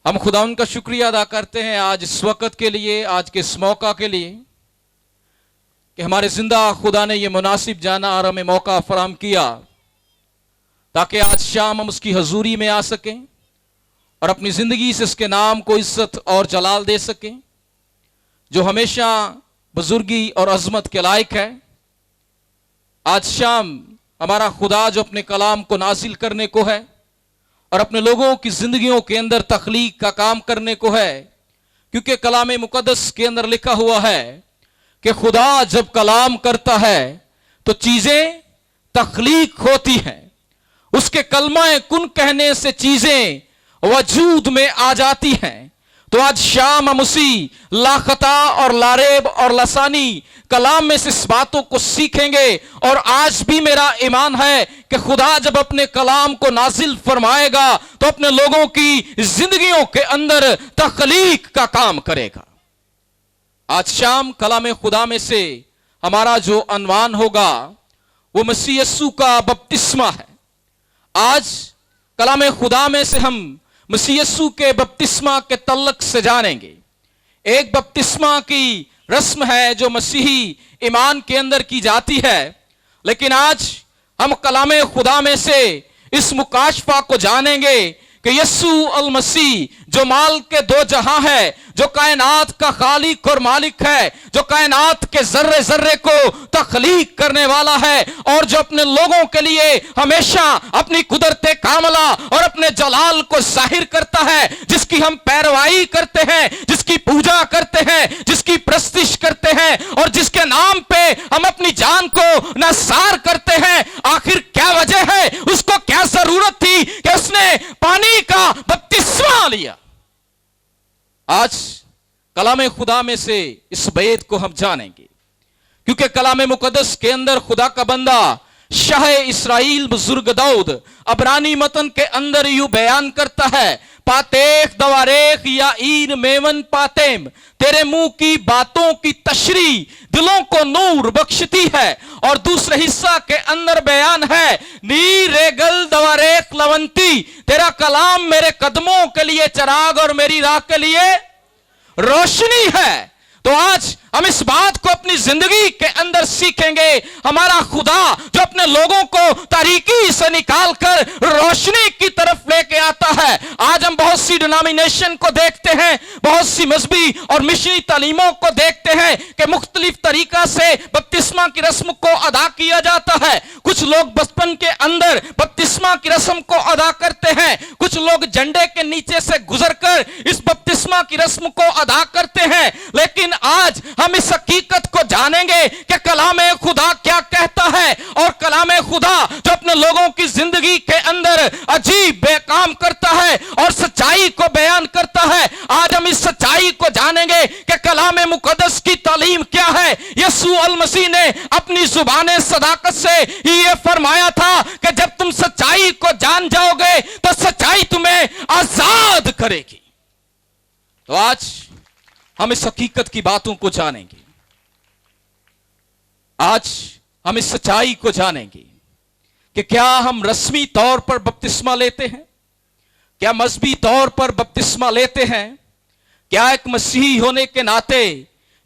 ہم خداوند کا شکریہ ادا کرتے ہیں آج اس وقت کے لیے، آج کے اس موقع کے لیے کہ ہمارے زندہ خدا نے یہ مناسب جانا اور ہمیں موقع فراہم کیا تاکہ آج شام ہم اس کی حضوری میں آ سکیں اور اپنی زندگی سے اس کے نام کو عزت اور جلال دے سکیں جو ہمیشہ بزرگی اور عظمت کے لائق ہے۔ آج شام ہمارا خدا جو اپنے کلام کو نازل کرنے کو ہے اور اپنے لوگوں کی زندگیوں کے اندر تخلیق کا کام کرنے کو ہے، کیونکہ کلام مقدس کے اندر لکھا ہوا ہے کہ خدا جب کلام کرتا ہے تو چیزیں تخلیق ہوتی ہیں، اس کے کلمہ کن کہنے سے چیزیں وجود میں آ جاتی ہیں۔ تو آج شام ہم اسی لاخطا اور لاریب اور لسانی کلام میں سے اس باتوں کو سیکھیں گے، اور آج بھی میرا ایمان ہے کہ خدا جب اپنے کلام کو نازل فرمائے گا تو اپنے لوگوں کی زندگیوں کے اندر تخلیق کا کام کرے گا۔ آج شام کلام خدا میں سے ہمارا جو عنوان ہوگا وہ مسیح یسوع کا بپتسمہ ہے۔ آج کلام خدا میں سے ہم مسیح یسوع کے بپتسمہ کے تعلق سے جانیں گے۔ ایک بپتسمہ کی رسم ہے جو مسیحی ایمان کے اندر کی جاتی ہے، لیکن آج ہم کلام خدا میں سے اس مکاشفہ کو جانیں گے کہ یسوع المسیح جو مال کے دو جہاں ہے، جو کائنات کا خالق اور مالک ہے، جو کائنات کے ذرے ذرے کو تخلیق کرنے والا ہے، اور جو اپنے لوگوں کے لیے ہمیشہ اپنی قدرت کاملہ اور اپنے جلال کو ظاہر کرتا ہے، جس کی ہم پیروائی کرتے ہیں، جس کی پوجا کرتے ہیں، جس کی پرستش کرتے ہیں، اور جس کے نام پہ ہم اپنی جان کو نثار کرتے ہیں۔ آخر کیا وجہ ہے؟ اس کو کیا ضرورت تھی کہ اس نے پانی کا بپتسمہ لیا؟ آج کلام خدا میں سے اس بیت کو ہم جانیں گے، کیونکہ کلام مقدس کے اندر خدا کا بندہ شاہ اسرائیل بزرگ داؤد عبرانی متن کے اندر یوں بیان کرتا ہے، پاتیخ دواریخ یا این میون پاتیم، تیرے منہ کی باتوں کی تشریح دلوں کو نور بخشتی ہے۔ اور دوسرے حصہ کے اندر بیان ہے، نی ریگل دواریخ لونتی، تیرا کلام میرے قدموں کے لیے چراغ اور میری راہ کے لیے روشنی ہے۔ تو آج ہم اس بات کو اپنی زندگی کے اندر سیکھیں گے، ہمارا خدا جو اپنے لوگوں کو تاریکی سے نکال کر روشنی کی طرف لے کے آتا ہے۔ آج ہم بہت سی ڈینامینیشن کو دیکھتے ہیں، بہت سی مذہبی اور مشنی تعلیموں کو دیکھتے ہیں کہ مختلف طریقہ سے بپتسمہ کی رسم کو ادا کیا جاتا ہے۔ کچھ لوگ بچپن کے اندر بپتسمہ کی رسم کو ادا کرتے ہیں، کچھ لوگ جھنڈے کے نیچے سے گزر کر اس بپتسمہ کی رسم کو ادا کرتے ہیں، لیکن آج ہم اس حقیقت کو جانیں گے کہ کلام خدا کیا کہتا ہے، اور کلام خدا جو اپنے لوگوں کی زندگی کے اندر عجیب بے کام کرتا ہے اور سچائی کو بیان کرتا ہے۔ آج ہم اس سچائی کو جانیں گے کہ کلام مقدس کی تعلیم کیا ہے۔ یسوع المسیح نے اپنی زبان صداقت سے یہ فرمایا تھا کہ جب تم سچائی کو جان جاؤ گے تو سچائی تمہیں آزاد کرے گی۔ تو آج ہم اس حقیقت کی باتوں کو جانیں گے، آج ہم اس سچائی کو جانیں گے کہ کیا ہم رسمی طور پر بپتسمہ لیتے ہیں، کیا مذہبی طور پر بپتسمہ لیتے ہیں، کیا ایک مسیحی ہونے کے ناطے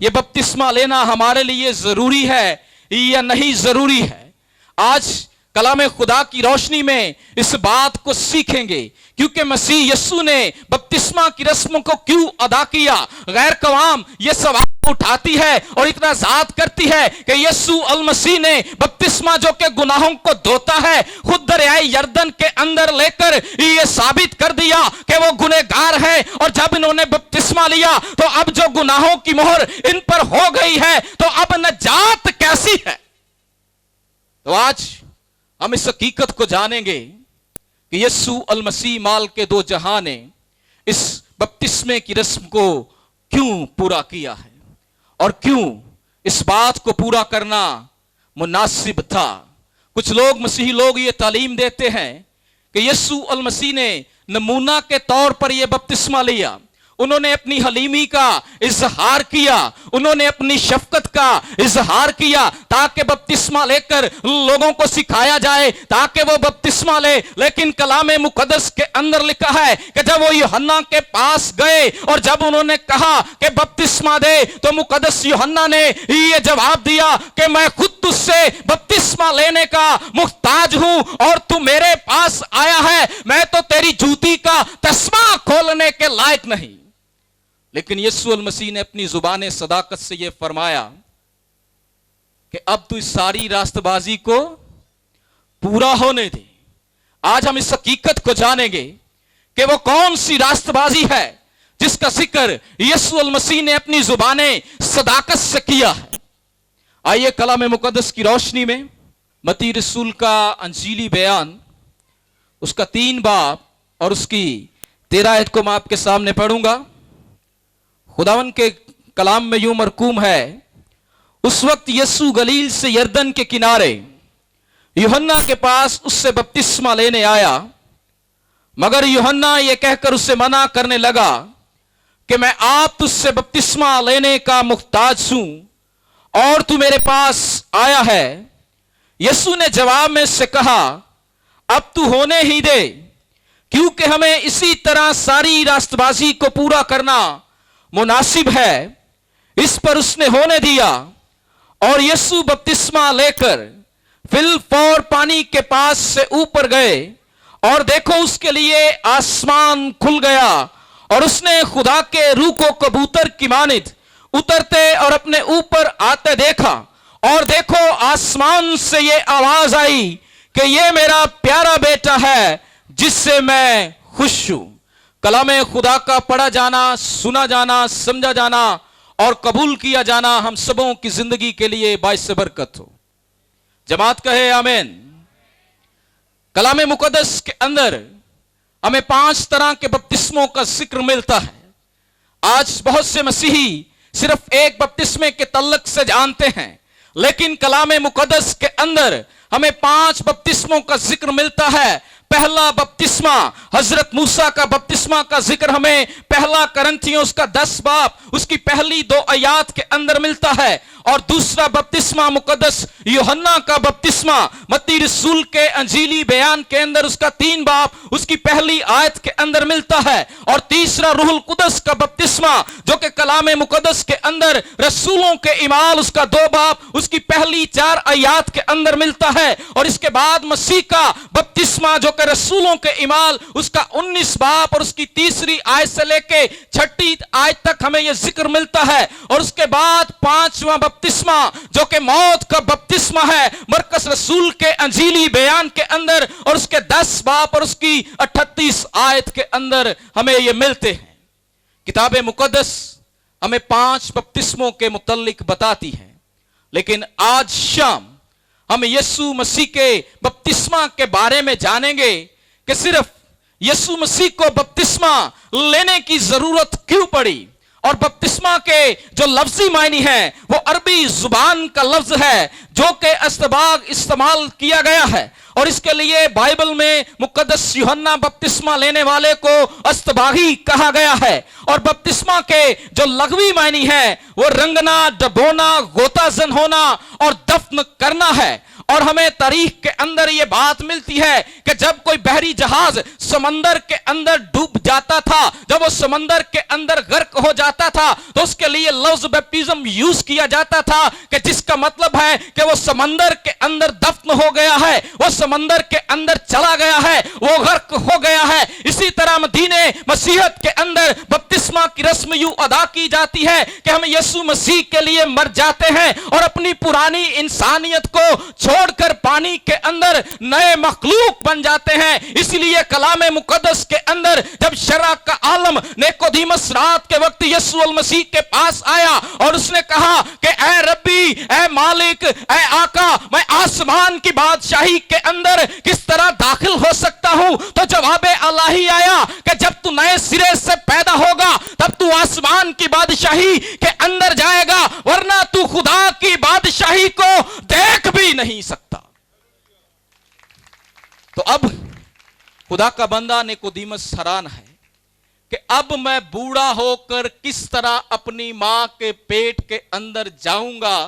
یہ بپتسمہ لینا ہمارے لیے ضروری ہے یا نہیں ضروری ہے۔ آج کلام خدا کی روشنی میں اس بات کو سیکھیں گے، کیونکہ مسیح یسوع نے بپتسمہ کی رسم کو کیوں ادا کیا۔ غیر قوام یہ سوال اٹھاتی ہے اور اتنا ذات کرتی ہے کہ یسوع المسیح نے بپتسمہ جو کہ گناہوں کو دھوتا ہے، خود دریائے یردن کے اندر لے کر یہ ثابت کر دیا کہ وہ گنہگار ہے، اور جب انہوں نے بپتسمہ لیا تو اب جو گناہوں کی مہر ان پر ہو گئی ہے تو اب نجات کیسی ہے۔ تو آج ہم اس حقیقت کو جانیں گے کہ یسوع المسیح مال کے دو جہاں نے اس بپتسمے کی رسم کو کیوں پورا کیا ہے، اور کیوں اس بات کو پورا کرنا مناسب تھا۔ کچھ لوگ مسیحی لوگ یہ تعلیم دیتے ہیں کہ یسوع المسیح نے نمونہ کے طور پر یہ بپتسمہ لیا، انہوں نے اپنی حلیمی کا اظہار کیا, انہوں نے اپنی شفقت کا اظہار کیا تاکہ بپتسمہ لے کر لوگوں کو سکھایا جائے, تاکہ وہ بپتسمہ لے. لیکن کلام مقدس کے اندر لکھا ہے کہ جب وہ یوحنا کے پاس گئے اور جب انہوں نے کہا کہ بپتسمہ دے, تو مقدس یوحنا نے یہ جواب دیا کہ میں خود تجھ سے بپتسمہ لینے کا محتاج ہوں اور تو میرے پاس آیا ہے, میں تو تیری جوتی کا تسمہ کھولنے کے لائق نہیں. لیکن یسوع المسیح نے اپنی زبان صداقت سے یہ فرمایا کہ اب تو اس ساری راست بازی کو پورا ہونے دے. آج ہم اس حقیقت کو جانیں گے کہ وہ کون سی راست بازی ہے جس کا ذکر یسوع المسیح نے اپنی زبان صداقت سے کیا ہے. آئیے کلام مقدس کی روشنی میں متی رسول کا انجیلی بیان, اس کا 3 باب اور اس کی 13 آیت کو میں آپ کے سامنے پڑھوں گا. خداوند کے کلام میں یوں مرقوم ہے, اس وقت یسوع گلیل سے یردن کے کنارے یوحنا کے پاس اس سے بپتسمہ لینے آیا, مگر یوحنا یہ کہہ کر اسے منع کرنے لگا کہ میں آپ تجھ سے بپتسمہ لینے کا محتاج ہوں اور تو میرے پاس آیا ہے. یسوع نے جواب میں سے کہا, اب تو ہونے ہی دے, کیونکہ ہمیں اسی طرح ساری راست بازی کو پورا کرنا مناسب ہے. اس پر اس نے ہونے دیا اور یسوع بپتسمہ لے کر فی الفور پانی کے پاس سے اوپر گئے, اور دیکھو اس کے لیے آسمان کھل گیا اور اس نے خدا کے روح کو کبوتر کی مانند اترتے اور اپنے اوپر آتے دیکھا, اور دیکھو آسمان سے یہ آواز آئی کہ یہ میرا پیارا بیٹا ہے جس سے میں خوش ہوں. کلام خدا کا پڑھا جانا, سنا جانا, سمجھا جانا اور قبول کیا جانا ہم سبوں کی زندگی کے لیے باعث برکت ہو. جماعت کہے آمین. کلام مقدس کے اندر ہمیں 5 طرح کے بپتسموں کا ذکر ملتا ہے. آج بہت سے مسیحی صرف ایک بپتسمے کے تعلق سے جانتے ہیں, لیکن کلام مقدس کے اندر ہمیں 5 بپتسموں کا ذکر ملتا ہے. پہلا بپتسمہ حضرت موسیٰ کا بپتسمہ کا ذکر ہمیں پہلا کرنتھیوں اس کا 10 باب اس کی پہلی 2 آیات کے اندر ملتا ہے. اور دوسرا بپتسمہ مقدس یوحنا کا بپتسمہ متی رسول کے انجیلی بیان کے اندر اس کا 3 باب اس کی پہلی آیت کے اندر ملتا ہے. اور تیسرا روح القدس کا بپتسمہ جو کہ کلام مقدس کے اندر رسولوں کے اعمال اس کا 2 باب اس کی پہلی 4 آیات کے اندر ملتا ہے. اور اس کے بعد مسیح کا بپتسمہ جو کہ رسولوں کے اعمال اس کا 19 باب اور اس کی 3 آیت سے لے کے 6 آیت تک ہمیں یہ ذکر ملتا ہے. اور اس کے بعد 5واں بپتسمہ جو کہ موت کا بپتسمہ ہے مرکز رسول کے انجیلی بیان کے اندر اور اس کے 10 باب اور اس کی 38 آیت کے اندر ہمیں یہ ملتے ہیں. کتاب مقدس ہمیں 5 بپتسموں کے متعلق بتاتی ہے, لیکن آج شام ہم یسوع مسیح کے بپتسمہ کے بارے میں جانیں گے کہ صرف یسوع مسیح کو بپتسمہ لینے کی ضرورت کیوں پڑی. اور بپتسمہ کے جو لفظی معنی ہے وہ عربی زبان کا لفظ ہے جو کہ استباغ استعمال کیا گیا ہے, اور اس کے لیے بائبل میں مقدس یوحنا بپتسمہ لینے والے کو استباغی کہا گیا ہے. اور بپتسمہ کے جو لغوی معنی ہے وہ رنگنا, ڈبونا, غوطہ زن ہونا اور دفن کرنا ہے. اور ہمیں تاریخ کے اندر یہ بات ملتی ہے کہ جب کوئی بحری جہاز سمندر کے اندر ڈوب جاتا تھا, جب وہ سمندر کے اندر غرق ہو جاتا تھا, تو اس کے لیے لفظ بیپٹزم یوز کیا جاتا تھا کہ جس کا مطلب ہے کہ وہ سمندر کے اندر دفن ہو گیا ہے, وہ سمندر کے اندر چلا گیا ہے, وہ غرق ہو گیا ہے. اسی طرح مدینے مسیحیت کے اندر بپتسمہ کی رسم یوں ادا کی جاتی ہے کہ ہم یسوع مسیح کے لیے مر جاتے ہیں اور اپنی پرانی انسانیت کو چھوڑ کر پانی کے اندر نئے مخلوق بن جاتے ہیں. اس لیے کلام مقدس کے اندر جب شرع کا عالم نیکودیمس رات کے وقت یسوع المسیح کے پاس آیا اور اس نے کہا کہ اے ربی, اے مالک, اے آقا, میں آسمان کی بادشاہی کے اندر کس طرح داخل ہو سکتا ہوں, تو جواب الہی آیا کہ جب تو نئے سرے سے پیدا ہوگا تب تو آسمان کی بادشاہی کے اندر جائے گا, ورنہ تو خدا کی بادشاہی کو دیکھ بھی نہیں سکتا. تو اب خدا کا بندہ نیکودیمس حیران ہے کہ اب میں بوڑھا ہو کر کس طرح اپنی ماں کے پیٹ کے اندر جاؤں گا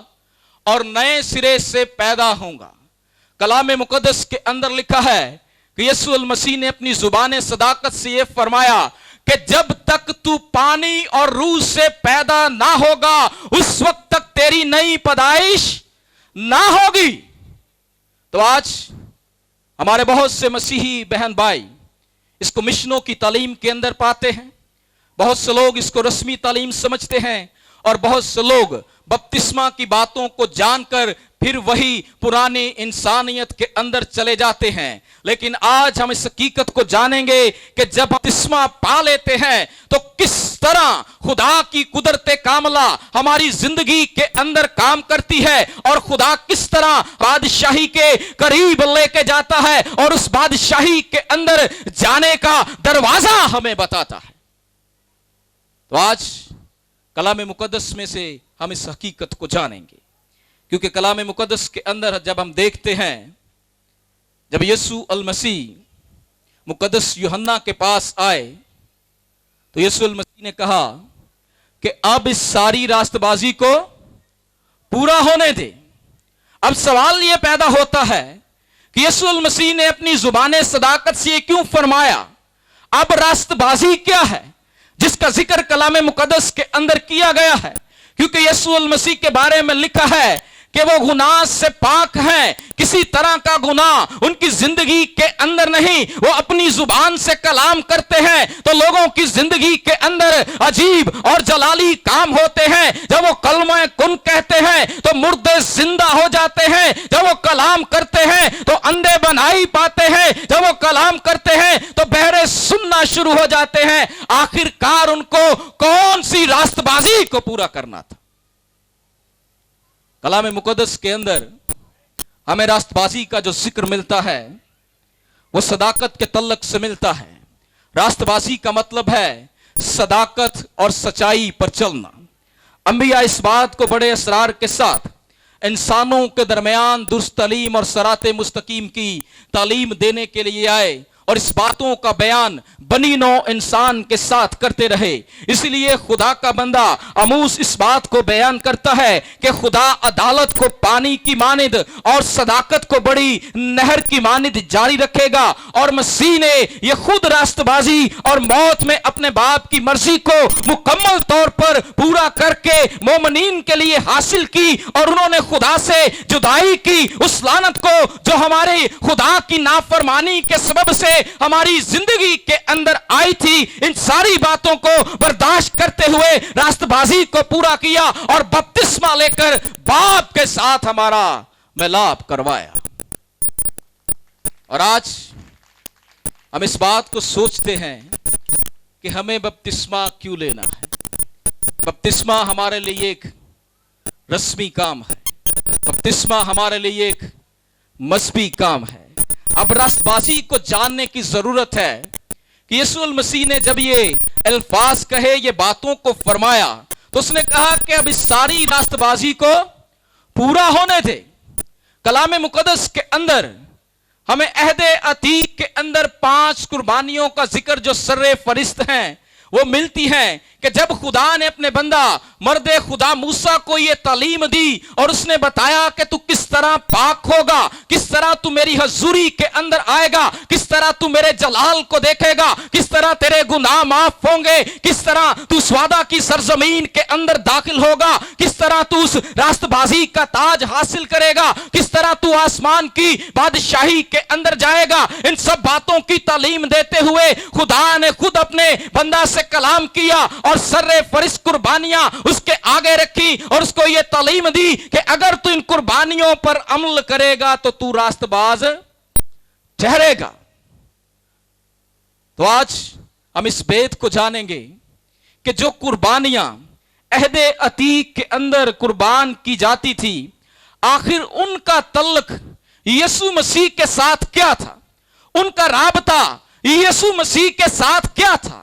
اور نئے سرے سے پیدا ہوں گا۔ کلام مقدس کے اندر لکھا ہے کہ یسوع المسیح نے اپنی زبان صداقت سے یہ فرمایا کہ جب تک تو پانی اور روح سے پیدا نہ ہوگا اس وقت تک تیری نئی پیدائش نہ ہوگی۔ تو آج ہمارے بہت سے مسیحی بہن بھائی اس کو مشنوں کی تعلیم کے اندر پاتے ہیں، بہت سے لوگ اس کو رسمی تعلیم سمجھتے ہیں، اور بہت سے لوگ بپتسمہ کی باتوں کو جان کر پھر وہی پرانی انسانیت کے اندر چلے جاتے ہیں۔ لیکن آج ہم اس حقیقت کو جانیں گے کہ جب بپتسمہ پا لیتے ہیں تو کس طرح خدا کی قدرت کاملہ ہماری زندگی کے اندر کام کرتی ہے، اور خدا کس طرح بادشاہی کے قریب لے کے جاتا ہے اور اس بادشاہی کے اندر جانے کا دروازہ ہمیں بتاتا ہے۔ تو آج کلام مقدس میں سے ہم اس حقیقت کو جانیں گے، کیونکہ کلام مقدس کے اندر جب ہم دیکھتے ہیں، جب یسوع المسیح مقدس یوحنا کے پاس آئے تو یسوع المسیح نے کہا کہ اب اس ساری راست بازی کو پورا ہونے دے۔ اب سوال یہ پیدا ہوتا ہے کہ یسوع المسیح نے اپنی زبان صداقت سے یہ کیوں فرمایا؟ اب راست بازی کیا ہے جس کا ذکر کلام مقدس کے اندر کیا گیا ہے؟ کیونکہ یسوع المسیح کے بارے میں لکھا ہے کہ وہ گناہ سے پاک ہیں، کسی طرح کا گناہ ان کی زندگی کے اندر نہیں۔ وہ اپنی زبان سے کلام کرتے ہیں تو لوگوں کی زندگی کے اندر عجیب اور جلالی کام ہوتے ہیں۔ جب وہ کلمہ کن کہتے ہیں تو مردے زندہ ہو جاتے ہیں، جب وہ کلام کرتے ہیں تو اندھے بنائی پاتے ہیں، جب وہ کلام کرتے ہیں تو بہرے سننا شروع ہو جاتے ہیں۔ آخر کار ان کو کون سی راست بازی کو پورا کرنا تھا؟ کلام مقدس کے اندر ہمیں راست بازی کا جو ذکر ملتا ہے وہ صداقت کے تعلق سے ملتا ہے۔ راست بازی کا مطلب ہے صداقت اور سچائی پر چلنا۔ انبیاء اس بات کو بڑے اسرار کے ساتھ انسانوں کے درمیان درست تعلیم اور صراط مستقیم کی تعلیم دینے کے لیے آئے، اور اس باتوں کا بیان بنی نوع انسان کے ساتھ کرتے رہے۔ اس لیے خدا کا بندہ آموس اس بات کو بیان کرتا ہے کہ خدا عدالت کو پانی کی مانند اور صداقت کو بڑی نہر کی مانند جاری رکھے گا، اور مسیح نے یہ خود راست بازی اور موت میں اپنے باپ کی مرضی کو مکمل طور پر پورا کر کے مومنین کے لیے حاصل کی، اور انہوں نے خدا سے جدائی کی۔ اس لعنت کو جو ہمارے خدا کی نافرمانی کے سبب سے ہماری زندگی کے اندر آئی تھی، ان ساری باتوں کو برداشت کرتے ہوئے راست بازی کو پورا کیا اور بپتسمہ لے کر باپ کے ساتھ ہمارا ملاپ کروایا۔ اور آج ہم اس بات کو سوچتے ہیں کہ ہمیں بپتسمہ کیوں لینا ہے۔ بپتسمہ ہمارے لیے ایک رسمی کام ہے، بپتسمہ ہمارے لیے ایک مذہبی کام ہے۔ اب راست بازی کو جاننے کی ضرورت ہے کہ یسوع المسیح نے جب یہ الفاظ کہے، یہ باتوں کو فرمایا، تو اس نے کہا کہ اب اس ساری راست بازی کو پورا ہونے دے۔ کلام مقدس کے اندر ہمیں عہد عتیق کے اندر 5 قربانیوں کا ذکر جو سر فہرست ہیں وہ ملتی ہیں، کہ جب خدا نے اپنے بندہ مرد خدا موسیٰ کو یہ تعلیم دی اور اس نے بتایا کہ تو کس طرح پاک ہوگا، کس طرح تو میری حضوری کے اندر آئے گا، کس طرح تو میرے جلال کو دیکھے گا، کس طرح تیرے گناہ معاف ہوں گے، کس طرح تو اس وعدہ کی سرزمین کے اندر داخل ہوگا، کس طرح تو اس راست بازی کا تاج حاصل کرے گا، کس طرح تو آسمان کی بادشاہی کے اندر جائے گا، ان سب باتوں کی تعلیم دیتے ہوئے خدا نے خود اپنے بندہ سے کلام کیا اور سر فہرست قربانیاں اس کے آگے رکھی، اور اس کو یہ تعلیم دی کہ اگر تو ان قربانیوں پر عمل کرے گا تو تو راست باز ٹھہرے گا۔ تو آج ہم اس بات کو جانیں گے کہ جو قربانیاں عہد عتیق کے اندر قربان کی جاتی تھی، آخر ان کا تعلق یسوع مسیح کے ساتھ کیا تھا، ان کا رابطہ یسوع مسیح کے ساتھ کیا تھا۔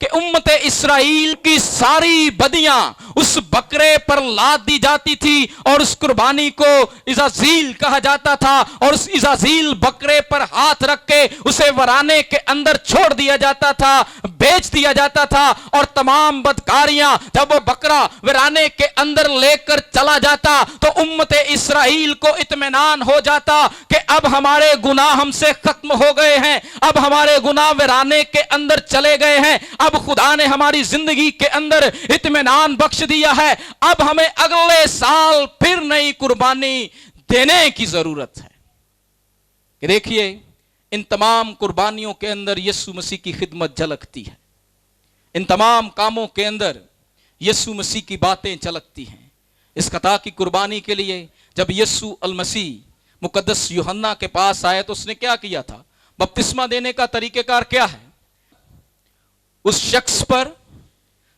کہ امت اسرائیل کی ساری بدیاں اس بکرے پر لاد دی جاتی تھی اور اس قربانی کو عزازیل کہا جاتا تھا، اور اس عزازیل بکرے پر ہاتھ رکھ کے اسے ورانے کے اندر چھوڑ دیا جاتا تھا، بیچ دیا جاتا تھا، اور تمام بدکاریاں جب وہ بکرا ورانے کے اندر لے کر چلا جاتا تو امت اسرائیل کو اطمینان ہو جاتا کہ اب ہمارے گناہ ہم سے ختم ہو گئے ہیں، اب ہمارے گناہ ورانے کے اندر چلے گئے ہیں، اب خدا نے ہماری زندگی کے اندر اطمینان بخش دیا ہے، اب ہمیں اگلے سال پھر نئی قربانی دینے کی ضرورت ہے۔ کہ دیکھیے ان تمام قربانیوں کے اندر یسوع مسیح کی خدمت جھلکتی ہے، ان تمام کاموں کے اندر یسوع مسیح کی باتیں جھلکتی ہیں۔ اس خطا کی قربانی کے لیے جب یسوع المسیح مقدس یوحنا کے پاس آئے تو اس نے کیا کیا تھا؟ بپتسمہ دینے کا طریقہ کار کیا ہے؟ اس شخص پر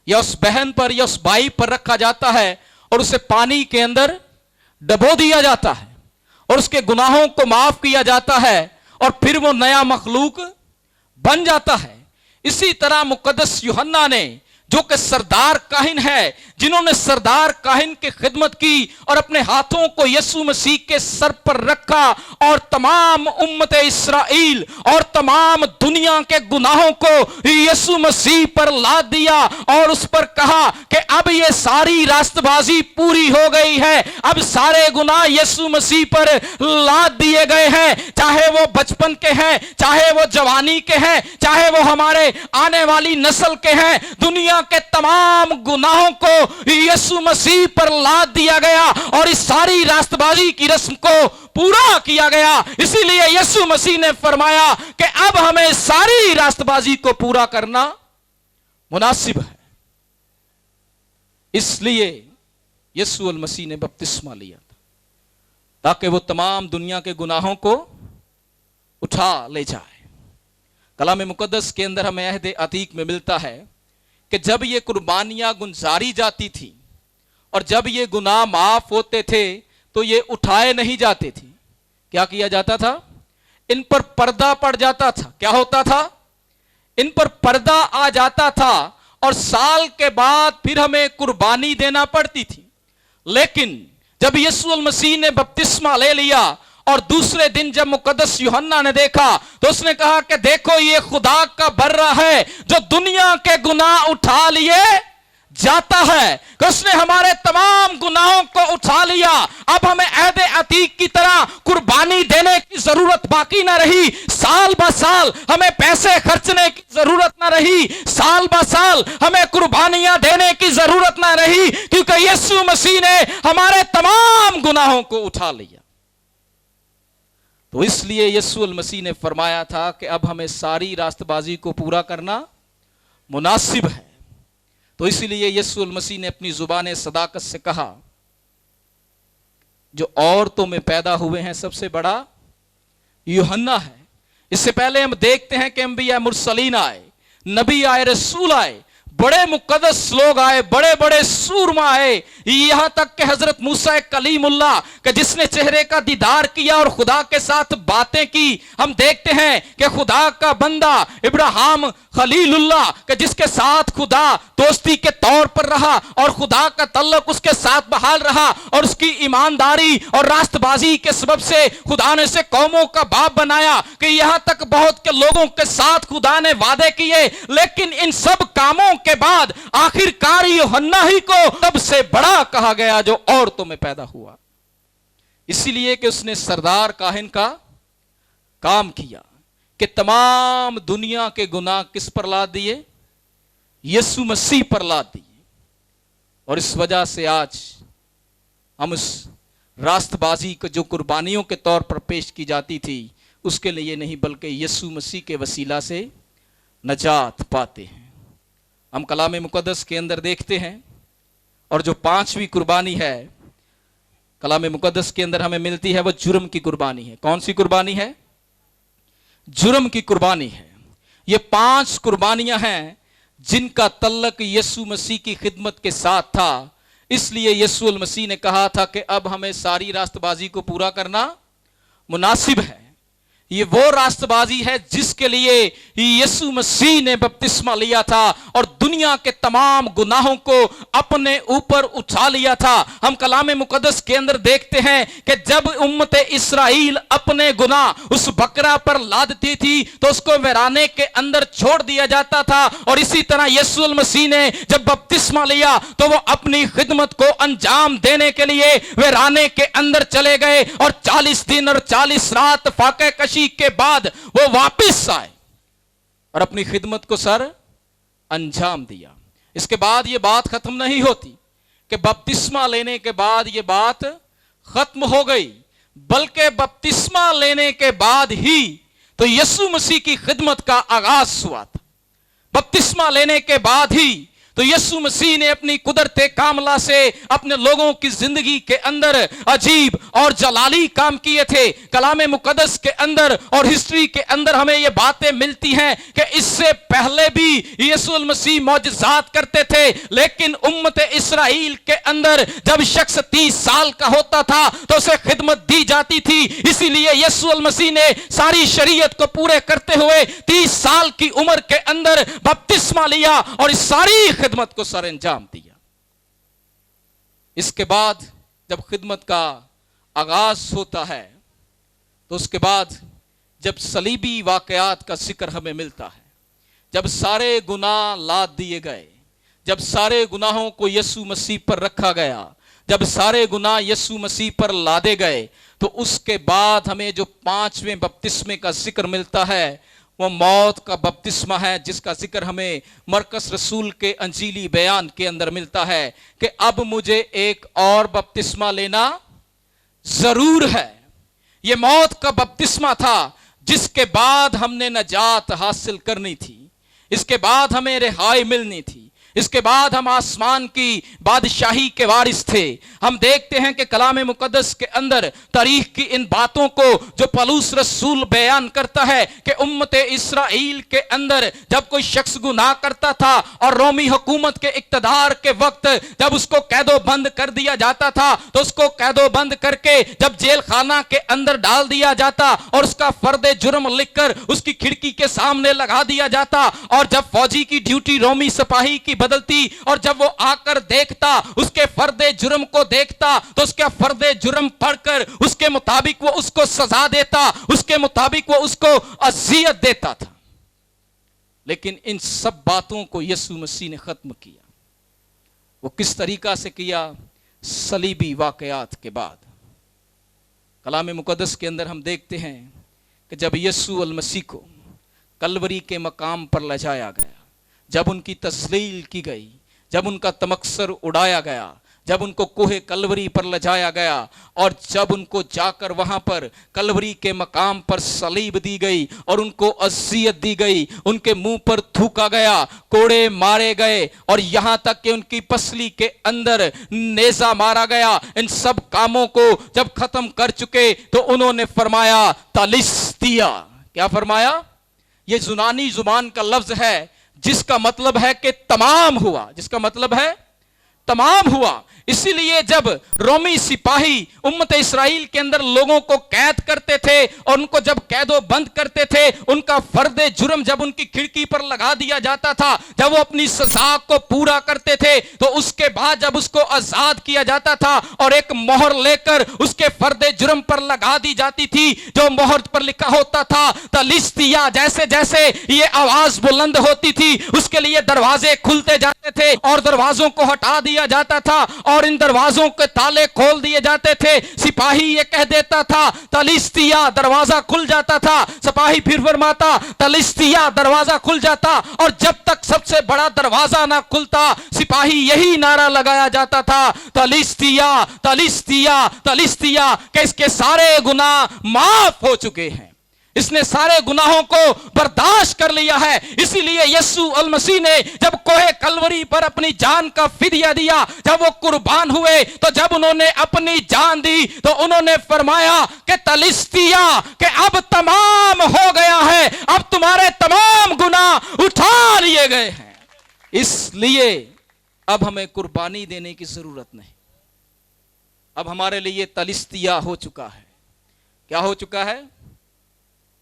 یا اس بہن پر یا اس بھائی پر رکھا جاتا ہے اور اسے پانی کے اندر ڈبو دیا جاتا ہے اور اس کے گناہوں کو معاف کیا جاتا ہے اور پھر وہ نیا مخلوق بن جاتا ہے۔ اسی طرح مقدس یوحنا نے جو کہ سردار کاہن ہے، جنہوں نے سردار کاہن کی خدمت کی اور اپنے ہاتھوں کو یسوع مسیح کے سر پر رکھا اور تمام امت اسرائیل اور تمام دنیا کے گناہوں کو یسوع مسیح پر لاد دیا اور اس پر کہا کہ اب یہ ساری راست بازی پوری ہو گئی ہے، اب سارے گناہ یسوع مسیح پر لاد دیے گئے ہیں، چاہے وہ بچپن کے ہیں، چاہے وہ جوانی کے ہیں، چاہے وہ ہمارے آنے والی نسل کے ہیں، دنیا کے تمام گناہوں کو یسوع مسیح پر لاد دیا گیا اور اس ساری راست بازی کی رسم کو پورا کیا گیا۔ اسی لیے یسوع مسیح نے فرمایا کہ اب ہمیں ساری راست بازی کو پورا کرنا مناسب ہے۔ اس لیے یسوع المسیح نے بپتسمہ لیا تھا تاکہ وہ تمام دنیا کے گناہوں کو اٹھا لے جائے۔ کلام مقدس کے اندر ہمیں عہد عتیق میں ملتا ہے کہ جب یہ قربانیاں گنزاری جاتی تھی اور جب یہ گناہ معاف ہوتے تھے تو یہ اٹھائے نہیں جاتے تھے۔ کیا کیا جاتا تھا؟ ان پر پردہ پڑ جاتا تھا۔ کیا ہوتا تھا؟ ان پر پردہ آ جاتا تھا اور سال کے بعد پھر ہمیں قربانی دینا پڑتی تھی۔ لیکن جب یسوع المسیح نے بپتسمہ لے لیا اور دوسرے دن جب مقدس یوحنا نے دیکھا تو اس نے کہا کہ دیکھو یہ خدا کا برہ ہے جو دنیا کے گناہ اٹھا لیے جاتا ہے، کہ اس نے ہمارے تمام گناہوں کو اٹھا لیا۔ اب ہمیں عہد عتیق کی طرح قربانی دینے کی ضرورت باقی نہ رہی، سال بہ سال ہمیں پیسے خرچنے کی ضرورت نہ رہی، سال بہ سال ہمیں قربانیاں دینے کی ضرورت نہ رہی، کیونکہ یسوع مسیح نے ہمارے تمام گناہوں کو اٹھا لیا۔ تو اس لیے یسوع المسیح نے فرمایا تھا کہ اب ہمیں ساری راست بازی کو پورا کرنا مناسب ہے۔ تو اسی لیے یسوع المسیح نے اپنی زبان صداقت سے کہا جو عورتوں میں پیدا ہوئے ہیں سب سے بڑا یوحنا ہے۔ اس سے پہلے ہم دیکھتے ہیں کہ انبیاء مرسلین آئے، نبی آئے، رسول آئے، بڑے مقدس لوگ آئے، بڑے بڑے سورما آئے، یہاں تک کہ حضرت موسیٰ کلیم اللہ کہ جس نے چہرے کا دیدار کیا اور خدا کے ساتھ باتیں کی۔ ہم دیکھتے ہیں کہ خدا کا بندہ ابراہیم خلیل اللہ کہ جس کے ساتھ خدا دوستی کے طور پر رہا اور خدا کا تعلق اس کے ساتھ بحال رہا اور اس کی ایمانداری اور راست بازی کے سبب سے خدا نے اسے قوموں کا باپ بنایا، کہ یہاں تک بہت کے لوگوں کے ساتھ خدا نے وعدے کیے، لیکن ان سب کاموں کے بعد آخر کار یوحنا ہی کو سب سے بڑا کہا گیا جو عورتوں میں پیدا ہوا، اسی لیے کہ اس نے سردار کاہن کا کام کیا کہ تمام دنیا کے گناہ کس پر لاد دیے؟ یسوع مسیح پر لاد دیے۔ اور اس وجہ سے آج ہم اس راست بازی کو جو قربانیوں کے طور پر پیش کی جاتی تھی اس کے لیے نہیں بلکہ یسوع مسیح کے وسیلہ سے نجات پاتے ہیں۔ ہم کلام مقدس کے اندر دیکھتے ہیں اور جو پانچویں قربانی ہے کلام مقدس کے اندر ہمیں ملتی ہے وہ جرم کی قربانی ہے۔ کون سی قربانی ہے؟ جرم کی قربانی ہے۔ یہ 5 قربانیاں ہیں جن کا تعلق یسوع مسیح کی خدمت کے ساتھ تھا، اس لیے یسوع المسیح نے کہا تھا کہ اب ہمیں ساری راست بازی کو پورا کرنا مناسب ہے۔ یہ وہ راستبازی ہے جس کے لیے یسوع مسیح نے بپتسمہ لیا تھا اور دنیا کے تمام گناہوں کو اپنے اوپر اٹھا لیا تھا۔ ہم کلام مقدس کے اندر دیکھتے ہیں کہ جب امت اسرائیل اپنے گناہ اس بکرا پر لادتی تھی تو اس کو ویرانے کے اندر چھوڑ دیا جاتا تھا، اور اسی طرح یسوع المسیح نے جب بپتسمہ لیا تو وہ اپنی خدمت کو انجام دینے کے لیے ویرانے کے اندر چلے گئے، اور 40 دن اور 40 رات فاقہ کشی کے بعد وہ واپس آئے اور اپنی خدمت کو سر انجام دیا۔ اس کے بعد یہ بات ختم نہیں ہوتی کہ بپتسمہ لینے کے بعد یہ بات ختم ہو گئی، بلکہ بپتسمہ لینے کے بعد ہی تو یسوع مسیح کی خدمت کا آغاز ہوا تھا۔ بپتسمہ لینے کے بعد ہی تو یسوع مسیح نے اپنی قدرت کاملہ سے اپنے لوگوں کی زندگی کے اندر عجیب اور جلالی کام کیے تھے۔ کلام مقدس کے اندر اور ہسٹری کے اندر ہمیں یہ باتیں ملتی ہیں کہ اس سے پہلے بھی یسوع المسیح معجزات کرتے تھے، لیکن امت اسرائیل کے اندر جب شخص 30 سال کا ہوتا تھا تو اسے خدمت دی جاتی تھی، اسی لیے یسوع المسیح نے ساری شریعت کو پورے کرتے ہوئے 30 سال کی عمر کے اندر بپتسمہ لیا اور اس ساری خدمت کو سر انجام دیا۔ اس کے بعد جب خدمت کا آغاز ہوتا ہے تو اس کے بعد جب صلیبی واقعات کا ذکر ہمیں ملتا ہے، جب سارے گناہ لاد دیے گئے، جب سارے گناہوں کو یسوع مسیح پر رکھا گیا، جب سارے گناہ یسوع مسیح پر لادے گئے، تو اس کے بعد ہمیں جو 5ویں بپتسمے کا ذکر ملتا ہے وہ موت کا بپتسمہ ہے، جس کا ذکر ہمیں مرقس رسول کے انجیلی بیان کے اندر ملتا ہے کہ اب مجھے ایک اور بپتسمہ لینا ضرور ہے۔ یہ موت کا بپتسمہ تھا جس کے بعد ہم نے نجات حاصل کرنی تھی، اس کے بعد ہمیں رہائی ملنی تھی، اس کے بعد ہم آسمان کی بادشاہی کے وارث تھے۔ ہم دیکھتے ہیں کہ کلام مقدس کے اندر تاریخ کی ان باتوں کو جو پولس رسول بیان کرتا ہے کہ امت اسرائیل کے اندر جب کوئی شخص گناہ کرتا تھا اور رومی حکومت کے اقتدار کے وقت جب اس کو قید و بند کر دیا جاتا تھا تو اس کو قید و بند کر کے جب جیل خانہ کے اندر ڈال دیا جاتا اور اس کا فرد جرم لکھ کر اس کی کھڑکی کے سامنے لگا دیا جاتا، اور جب فوجی کی ڈیوٹی رومی سپاہی کی بدلتی اور جب وہ آ کر دیکھتا اس کے فرد جرم کو دیکھتا تو اس کا فرد جرم پڑھ کر اس کے مطابق وہ اس کو سزا دیتا، اس کے مطابق وہ اس کو اذیت دیتا تھا۔ لیکن ان سب باتوں کو یسوع مسیح نے ختم کیا۔ وہ کس طریقہ سے کیا؟ صلیبی واقعات کے بعد۔ کلام مقدس کے اندر ہم دیکھتے ہیں کہ جب یسوع المسیح کو کلوری کے مقام پر لے جایا گیا، جب ان کی تذلیل کی گئی، جب ان کا تمکسر اڑایا گیا، جب ان کو کوہ کلوری پر لے جایا گیا اور جب ان کو جا کر وہاں پر کلوری کے مقام پر صلیب دی گئی اور ان کو اذیت دی گئی، ان کے منہ پر تھوکا گیا، کوڑے مارے گئے اور یہاں تک کہ ان کی پسلی کے اندر نیزہ مارا گیا، ان سب کاموں کو جب ختم کر چکے تو انہوں نے فرمایا تالیستیا۔ کیا فرمایا؟ یہ یونانی زبان کا لفظ ہے جس کا مطلب ہے کہ تمام ہوا، جس کا مطلب ہے تمام ہوا۔ اسی لیے جب رومی سپاہی امت اسرائیل کے اندر لوگوں کو قید کرتے تھے اور ان کو جب قید و بند کرتے تھے، ان کا فرد جرم جب ان کی کھڑکی پر لگا دیا جاتا تھا، جب وہ اپنی سزا کو پورا کرتے تھے تو اس کے بعد جب اس کو آزاد کیا جاتا تھا اور ایک مہر لے کر اس کے فرد جرم پر لگا دی جاتی تھی، جو مہر پر لکھا ہوتا تھا تالیستیا، جیسے جیسے یہ آواز بلند ہوتی تھی اس کے لیے دروازے کھلتے جاتے تھے اور دروازوں کو ہٹا دیا جاتا تھا اور ان دروازوں کے تالے کھول دیے جاتے تھے۔ سپاہی یہ کہہ دیتا تھا تالیستیا، دروازہ کھل جاتا تھا، سپاہی پھر فرماتا تالیستیا، دروازہ کھل جاتا، اور جب تک سب سے بڑا دروازہ نہ کھلتا سپاہی یہی نعرہ لگایا جاتا تھا تالیستیا تالیستیا تالیستیا، کہ اس کے سارے گناہ معاف ہو چکے ہیں، اس نے سارے گناہوں کو برداشت کر لیا ہے۔ اسی لیے یسوع المسیح نے جب کوہ کلوری پر اپنی جان کا فدیہ دیا، جب وہ قربان ہوئے تو جب انہوں نے اپنی جان دی تو انہوں نے فرمایا کہ تالیستیا، کہ اب تمام ہو گیا ہے، اب تمہارے تمام گناہ اٹھا لیے گئے ہیں، اس لیے اب ہمیں قربانی دینے کی ضرورت نہیں۔ اب ہمارے لیے تالیستیا ہو چکا ہے۔ کیا ہو چکا ہے؟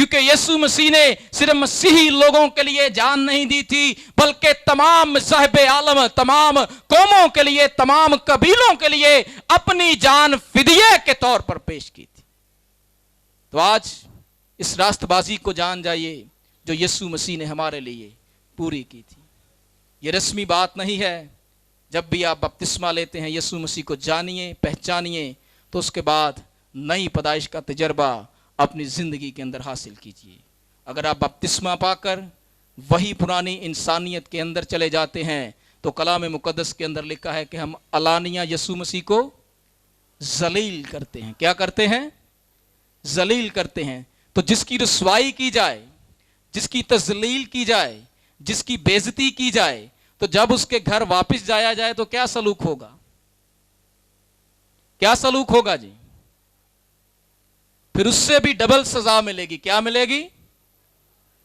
کیونکہ یسوع مسیح نے صرف مسیحی لوگوں کے لیے جان نہیں دی تھی، بلکہ تمام مذاہب عالم، تمام قوموں کے لیے، تمام قبیلوں کے لیے اپنی جان فدیہ کے طور پر پیش کی تھی۔ تو آج اس راست بازی کو جان جائیے جو یسوع مسیح نے ہمارے لیے پوری کی تھی۔ یہ رسمی بات نہیں ہے، جب بھی آپ بپتسمہ لیتے ہیں یسوع مسیح کو جانیے، پہچانیے، تو اس کے بعد نئی پیدائش کا تجربہ اپنی زندگی کے اندر حاصل کیجیے۔ اگر آپ بپتسمہ پا کر وہی پرانی انسانیت کے اندر چلے جاتے ہیں تو کلام مقدس کے اندر لکھا ہے کہ ہم علانیہ یسوع مسیح کو ذلیل کرتے ہیں۔ کیا کرتے ہیں؟ ذلیل کرتے ہیں۔ تو جس کی رسوائی کی جائے، جس کی تذلیل کی جائے، جس کی بے عزتی کی جائے، تو جب اس کے گھر واپس جایا جائے تو کیا سلوک ہوگا؟ کیا سلوک ہوگا جی؟ پھر اس سے بھی ڈبل سزا ملے گی۔ کیا ملے گی؟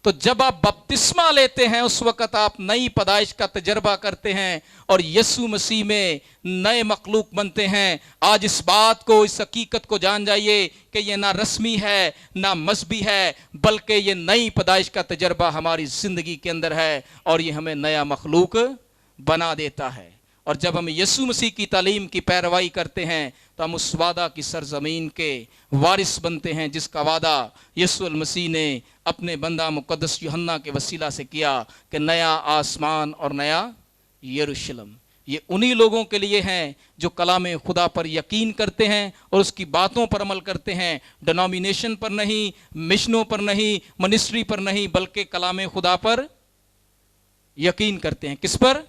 تو جب آپ بپتسمہ لیتے ہیں اس وقت آپ نئی پیدائش کا تجربہ کرتے ہیں اور یسوع مسیح میں نئے مخلوق بنتے ہیں۔ آج اس بات کو، اس حقیقت کو جان جائیے کہ یہ نہ رسمی ہے نہ مذہبی ہے، بلکہ یہ نئی پیدائش کا تجربہ ہماری زندگی کے اندر ہے اور یہ ہمیں نیا مخلوق بنا دیتا ہے۔ اور جب ہم یسوع مسیح کی تعلیم کی پیروی کرتے ہیں تو ہم اس وعدہ کی سرزمین کے وارث بنتے ہیں جس کا وعدہ یسوع المسیح نے اپنے بندہ مقدس یوحنا کے وسیلہ سے کیا کہ نیا آسمان اور نیا یروشلم۔ یہ انہی لوگوں کے لیے ہیں جو کلام خدا پر یقین کرتے ہیں اور اس کی باتوں پر عمل کرتے ہیں، ڈینومینیشن پر نہیں، مشنوں پر نہیں، منسٹری پر نہیں، بلکہ کلام خدا پر یقین کرتے ہیں۔ کس پر؟